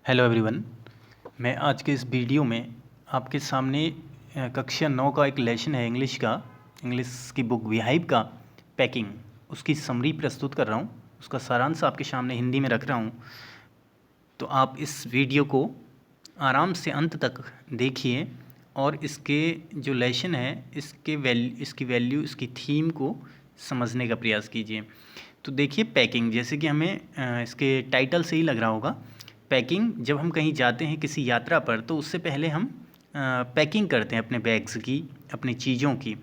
Hello everyone. मैं आज के इस वीडियो में आपके सामने कक्षा 9 का एक लेसन है इंग्लिश का, इंग्लिश की बुक विहाइप का पैकिंग, उसकी समरी प्रस्तुत कर रहा हूँ। उसका सारांश आपके सामने हिंदी में रख रहा हूँ, तो आप इस वीडियो को आराम से अंत तक देखिए और इसके जो लेसन है इसकी वैल्यू, इसकी थीम को समझने का प्रयास कीजिए। तो देखिए पैकिंग, जैसे कि हमें इसके टाइटल से ही लग रहा होगा, पैकिंग जब हम कहीं जाते हैं किसी यात्रा पर तो उससे पहले हम पैकिंग करते हैं अपने बैग्स की, अपनी चीज़ों की।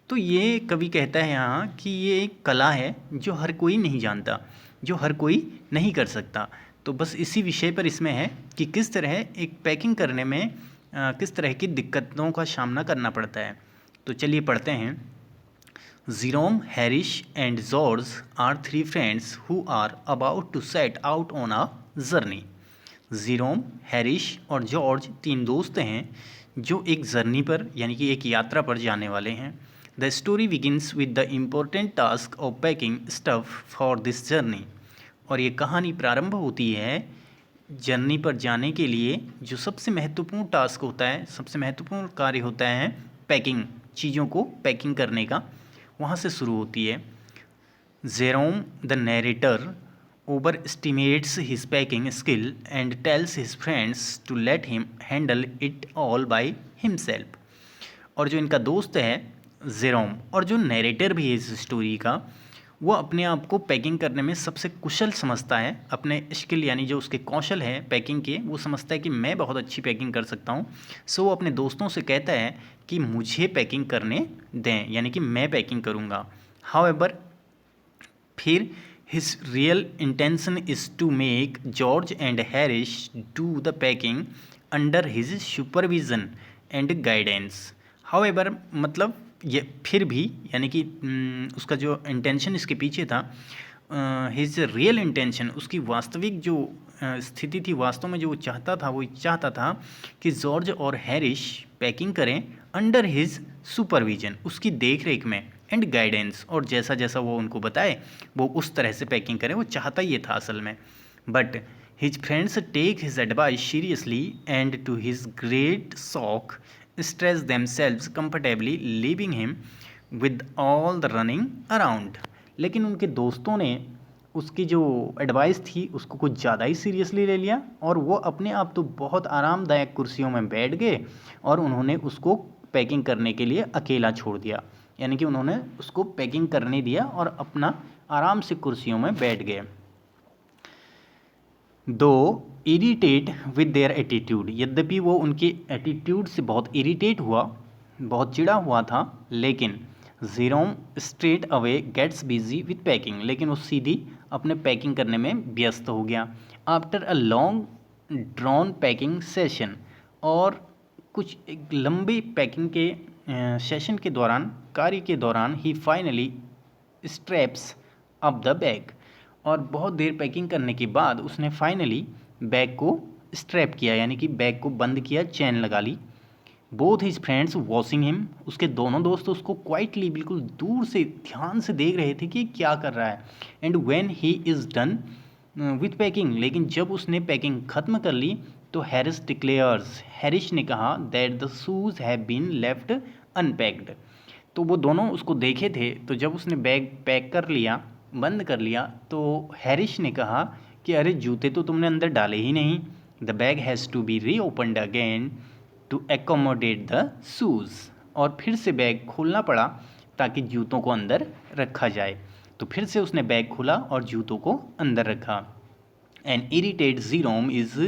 तो ये कवि कहता है यहाँ कि ये एक कला है जो हर कोई नहीं जानता, जो हर कोई नहीं कर सकता। तो बस इसी विषय पर इसमें है कि किस तरह एक पैकिंग करने में किस तरह की दिक्कतों का सामना करना पड़ता है। तो चलिए पढ़ते हैं। Jerome, Harish and George are three friends who are about to set out on a journey. Jerome, Harish और जॉर्ज तीन दोस्त हैं जो एक जर्नी पर यानी कि एक यात्रा पर जाने वाले हैं। The story begins with the important task of packing stuff for this journey. और ये कहानी प्रारंभ होती है जर्नी पर जाने के लिए जो सबसे महत्वपूर्ण टास्क होता है, सबसे महत्वपूर्ण कार्य होता है पैकिंग, चीज़ों को पैकिंग करने का, वहाँ से शुरू होती है। Jerome the narrator overestimates his packing skill and tells his friends to let him handle it all by himself. और जो इनका दोस्त है जेरोम और जो नैरेटर भी है इस स्टोरी का, वो अपने आप को पैकिंग करने में सबसे कुशल समझता है। अपने स्किल यानी जो उसके कौशल है पैकिंग के, वो समझता है कि मैं बहुत अच्छी पैकिंग कर सकता हूँ। सो वो अपने दोस्तों से कहता है कि मुझे पैकिंग करने दें, यानी कि मैं पैकिंग करूँगा। हाउएवर फिर his real intention is to make George and Harris do the packing under his supervision and guidance. However मतलब ये फिर भी, यानी कि उसका जो इंटेंशन इसके पीछे था, हिज रियल इंटेंशन, उसकी वास्तविक जो स्थिति थी, वास्तव में जो वो चाहता था, वो चाहता था कि जॉर्ज और हैरिश पैकिंग करें अंडर हिज सुपरविजन, उसकी देख रेख में, एंड गाइडेंस, और जैसा जैसा वो उनको बताए वो उस तरह से पैकिंग करें, वो चाहता ये था असल में। But his friends take his advice seriously and to his great shock stretch themselves comfortably leaving him with all the running around। लेकिन उनके दोस्तों ने उसकी जो एडवाइस थी उसको कुछ ज़्यादा ही सीरियसली ले लिया और वो अपने आप तो बहुत आरामदायक कुर्सियों में बैठ गए और उन्होंने उसको पैकिंग करने के लिए अकेला छोड़ दिया, यानी कि उन्होंने उसको पैकिंग करने दिया और अपना आराम से कुर्सियों में बैठ गए। दो इरीटेट विद देयर एटीट्यूड, यद्यपि वो उनके एटीट्यूड से बहुत इरीटेट हुआ, बहुत चिड़ा हुआ था, लेकिन Jerome straight away gets busy with packing, लेकिन वो सीधी अपने पैकिंग करने में व्यस्त हो गया। After a long drawn packing session, और कुछ एक लंबे पैकिंग के सेशन के दौरान, कार्य के दौरान, ही finally straps up the bag, और बहुत देर पैकिंग करने के बाद उसने फाइनली बैग को स्ट्रैप किया, यानी कि बैग को बंद किया, चैन लगा ली। Both his friends watching him, उसके दोनों दोस्त उसको क्वाइटली, बिल्कुल दूर से ध्यान से देख रहे थे कि क्या कर रहा है। And when he is done with packing, लेकिन जब उसने पैकिंग ख़त्म कर ली तो हैरिस डिक्लेयर्स, हैरिश ने कहा that the shoes have been left unpacked. तो वो दोनों उसको देखे थे, तो जब उसने बैग पैक कर लिया, बंद कर लिया, तो हैरिश ने कहा कि अरे जूते तो तुमने अंदर डाले ही नहीं। The bag has to be reopened again to accommodate the shoes, और फिर से बैग खोलना पड़ा ताकि जूतों को अंदर रखा जाए। तो फिर से उसने बैग खोला और जूतों को अंदर रखा। An irritate Jerome is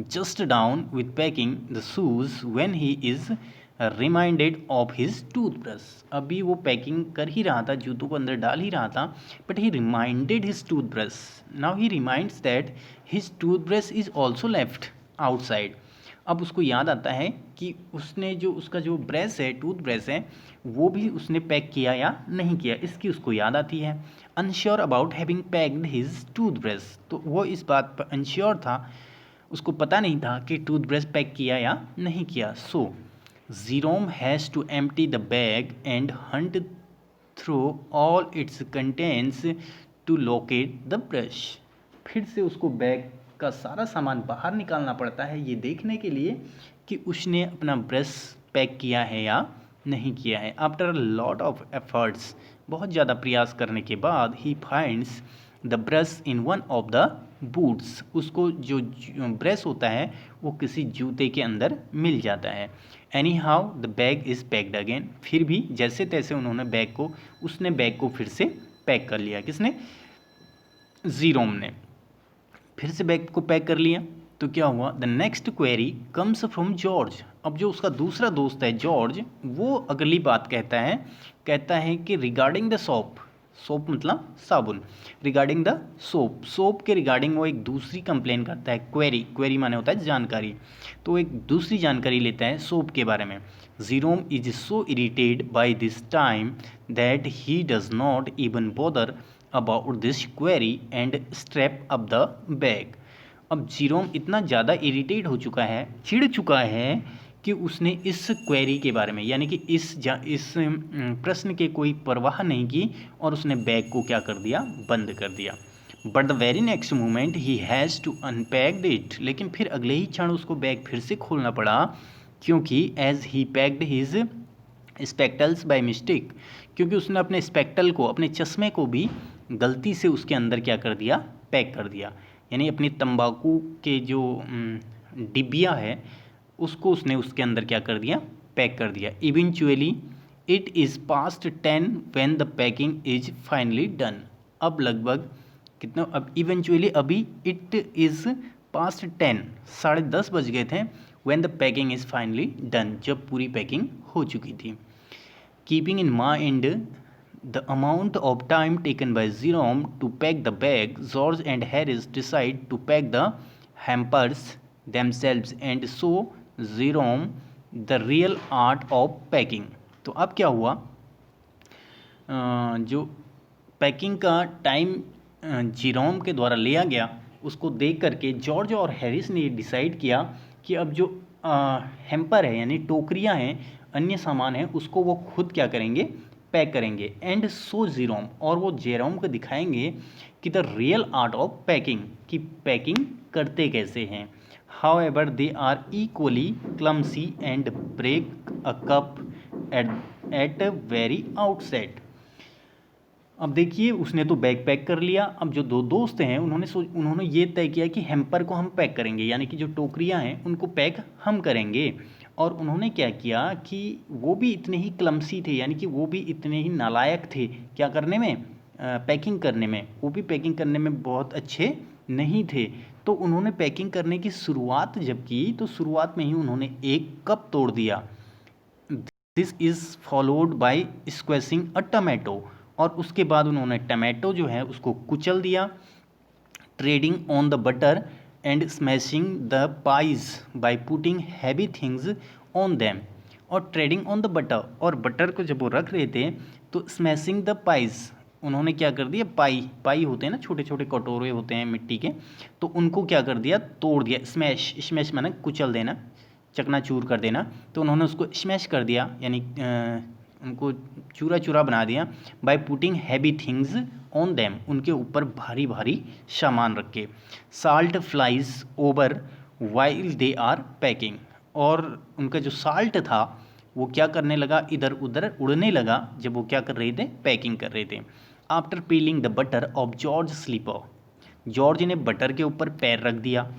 just down with packing the shoes when he is reminded of his toothbrush. अभी वो पैकिंग कर ही रहा था, जूतों को अंदर डाल ही रहा था, but he reminded his toothbrush. Now he reminds that his toothbrush is also left outside. अब उसको याद आता है कि उसने जो उसका जो ब्रश है, टूथ ब्रश है, वो भी उसने पैक किया या नहीं किया, इसकी उसको याद आती है। Unsure about having packed his tooth brush, तो वो इस बात पर अनश्योर था, उसको पता नहीं था कि टूथ ब्रश पैक किया या नहीं किया। सो Jerome has to empty the bag and hunt through all its contents to locate the brush। फिर से उसको बैग का सारा सामान बाहर निकालना पड़ता है ये देखने के लिए कि उसने अपना ब्रश पैक किया है या नहीं किया है। After a lot of efforts, बहुत ज़्यादा प्रयास करने के बाद, he finds the brush in one of the boots, उसको जो ब्रश होता है वो किसी जूते के अंदर मिल जाता है। Any how the bag is packed again, फिर भी जैसे तैसे उसने बैग को फिर से पैक कर लिया। किसने? जीरोम ने फिर से बैग को पैक कर लिया। तो क्या हुआ? The next query comes from George. अब जो उसका दूसरा दोस्त है जॉर्ज, वो अगली बात कहता है कि रिगार्डिंग द सोप, सोप मतलब साबुन, रिगार्डिंग द सोप, सोप के रिगार्डिंग वो एक दूसरी कंप्लेन करता है। क्वेरी माने होता है जानकारी, तो एक दूसरी जानकारी लेता है सोप के बारे में। Jerome is so irritated by this time that he does not even bother about this query and strap up the bag. अब जीरोम इतना ज़्यादा इरिटेट हो चुका है, चिढ़ चुका है कि उसने इस क्वेरी के बारे में, यानी कि इस प्रश्न के कोई परवाह नहीं की और उसने बैग को क्या कर दिया? बंद कर दिया। But the very next moment he has to unpacked it, लेकिन फिर अगले ही क्षण उसको बैग फिर से खोलना पड़ा, क्योंकि as he packed his spectacles by mistake, क्योंकि उसने अपने स्पेक्टल को, अपने चश्मे को भी गलती से उसके अंदर क्या कर दिया? पैक कर दिया। यानी अपनी तंबाकू के जो डिब्बिया है उसको उसने उसके अंदर क्या कर दिया? पैक कर दिया। Eventually it is past 10 when the packing is finally done. अब लगभग कितना? अब इवेंचुअली अभी इट इज़ पास्ट 10, 10:30 बज गए थे। When the packing is finally done, जब पूरी पैकिंग हो चुकी थी। Keeping in mind the amount of time taken by Jerome to pack the bag, George and Harris decide to pack the hampers themselves and show Jerome the real art of packing। तो अब क्या हुआ? जो packing का time Jerome के द्वारा लिया गया, उसको देख करके जॉर्ज और हैरिस ने डिसाइड किया कि अब जो हैम्पर है यानी टोकरियां हैं, अन्य सामान है, उसको वो खुद क्या करेंगे? पैक करेंगे। एंड सो जीरोम, और वो जेरोम को दिखाएंगे कि the real art of packing, कि पैकिंग करते कैसे हैं। However they are equally clumsy and break a cup at very outset. अब देखिए, उसने तो बैग पैक कर लिया। अब जो दो दोस्त हैं उन्होंने ये तय किया कि हैम्पर को हम पैक करेंगे, यानी कि जो टोकरियां हैं उनको पैक हम करेंगे। और उन्होंने क्या किया कि वो भी इतने ही क्लमसी थे, यानी कि वो भी इतने ही नालायक थे क्या करने में? पैकिंग करने में। वो भी पैकिंग करने में बहुत अच्छे नहीं थे। तो उन्होंने पैकिंग करने की शुरुआत जब की तो शुरुआत में ही उन्होंने एक कप तोड़ दिया। This is followed by squashing a tomato, और उसके बाद उन्होंने टमाटो जो है उसको कुचल दिया। Trading on the butter and smashing the pies bye putting heavy things on them. और ट्रेडिंग ऑन द बटर, और बटर को जब वो रख रहे थे तो स्मैशिंग द पाइज, उन्होंने क्या कर दिया? पाई होते हैं ना, छोटे छोटे कटोरे होते हैं मिट्टी के, तो उनको क्या कर दिया? तोड़ दिया। स्मैश माने कुचल देना, चकनाचूर कर देना। तो उन्होंने उसको स्मैश कर दिया, यानी उनको चूरा चूरा बना दिया। By putting heavy things on them, उनके ऊपर भारी भारी सामान रख के। Salt flies over while they are packing, और उनका जो साल्ट था वो क्या करने लगा? इधर उधर उड़ने लगा जब वो क्या कर रहे थे? पैकिंग कर रहे थे। After peeling the butter of George slipper, George ने बटर के ऊपर पैर रख दिया।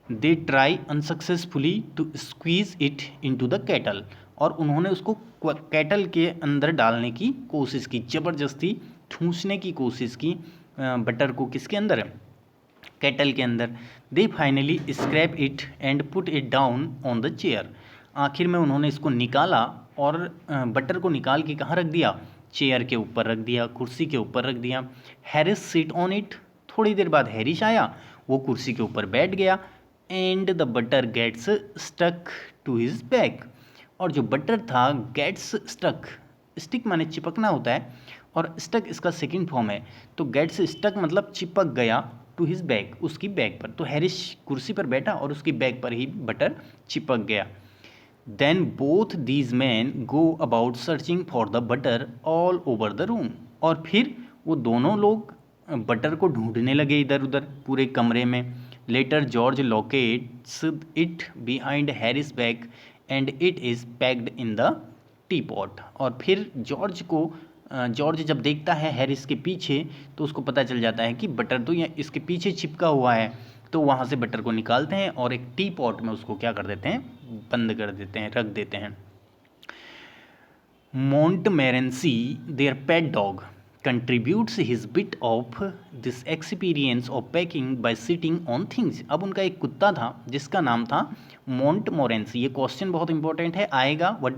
They try unsuccessfully to squeeze it into the kettle, और उन्होंने उसको केटल के अंदर डालने की कोशिश की, ज़बरदस्ती ठूंसने की कोशिश की बटर को। किसके अंदर? केटल के अंदर। They finally scrap it and put it down on the chair, आखिर में उन्होंने इसको निकाला और बटर को निकाल के कहाँ रख दिया? चेयर के ऊपर रख दिया, कुर्सी के ऊपर रख दिया। हैरिस सिट ऑन इट, थोड़ी देर बाद हैरिस आया, वो कुर्सी के ऊपर बैठ गया। And the butter gets stuck to his back, और जो बटर था गेट्स स्टक, स्टिक माने चिपकना होता है, और स्टक इसका सेकंड फॉर्म है। तो गेट्स स्टक मतलब चिपक गया, टू हिज बैक, उसकी बैग पर। तो हैरिस कुर्सी पर बैठा और उसकी बैग पर ही बटर चिपक गया। Then both these man go about searching for the butter all over the room, और फिर वो दोनों लोग बटर को ढूंढने लगे इधर उधर पूरे कमरे में। Later George locates it behind Harris back and it is packed in the tea pot. और फिर जॉर्ज जब देखता है हैरिस के पीछे तो उसको पता चल जाता है कि बटर तो ये इसके पीछे चिपका हुआ है, तो वहाँ से बटर को निकालते हैं और एक टी पॉट में उसको क्या कर देते हैं, बंद कर देते हैं, रख देते हैं। Montmorency, their pet dog, contributes his bit of this experience of packing by sitting on things। अब उनका एक कुत्ता था जिसका नाम था मोंटमोरेंसी। ये क्वेश्चन बहुत इंपॉर्टेंट है, आएगा। What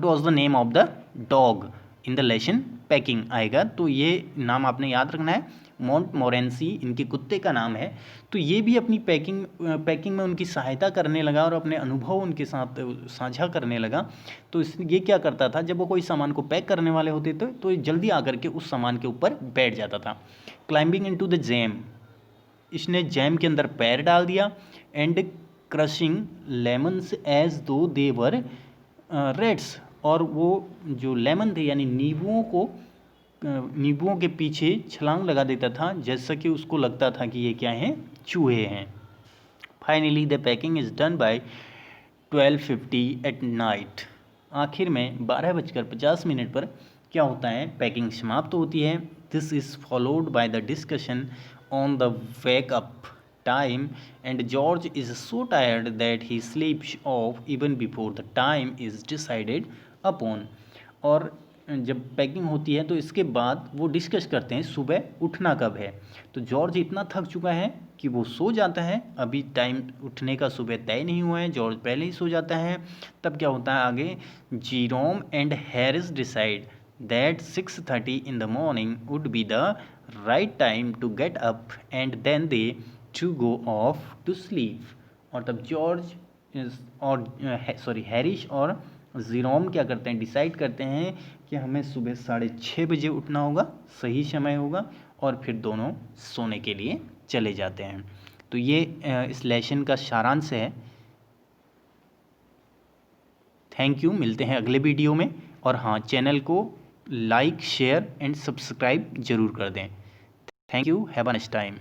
was the name of the dog in the lesson packing आएगा, तो ये नाम आपने याद रखना है। मोंटमोरेंसी इनके कुत्ते का नाम है। तो ये भी अपनी पैकिंग में उनकी सहायता करने लगा और अपने अनुभव उनके साथ साझा करने लगा। तो ये क्या करता था, जब वो कोई सामान को पैक करने वाले होते थे तो ये जल्दी आकर के उस सामान के ऊपर बैठ जाता था। क्लाइंबिंग इनटू द जैम, इसने जैम के अंदर पैर डाल दिया। एंड क्रशिंग लेमन्स एज दो दे वर रेड्स, और वो जो लेमन थे यानी नींबुओं के पीछे छलांग लगा देता था जैसा कि उसको लगता था कि ये क्या हैं, चूहे हैं। Finally the packing is done by 12:50 at night. आखिर में 12:50 पर क्या होता है, पैकिंग समाप्त होती है। This is followed by the discussion on the wake up time and George is so tired that he स्लीप्स of even before the time is decided upon. और जब पैकिंग होती है तो इसके बाद वो डिस्कस करते हैं सुबह उठना कब है। तो जॉर्ज इतना थक चुका है कि वो सो जाता है, अभी टाइम उठने का सुबह तय नहीं हुआ है, जॉर्ज पहले ही सो जाता है। तब क्या होता है आगे, Jerome and Harris decide that 6:30 in the morning would be the right time to get up and then they to go off to sleep. और तब हैरिस और जीरोम क्या करते हैं, डिसाइड करते हैं कि हमें सुबह 6:30 बजे उठना होगा, सही समय होगा, और फिर दोनों सोने के लिए चले जाते हैं। तो ये इस लेसन का सारांश है। थैंक यू, मिलते हैं अगले वीडियो में। और हाँ, चैनल को लाइक शेयर एंड सब्सक्राइब जरूर कर दें। Thank you, have a nice time.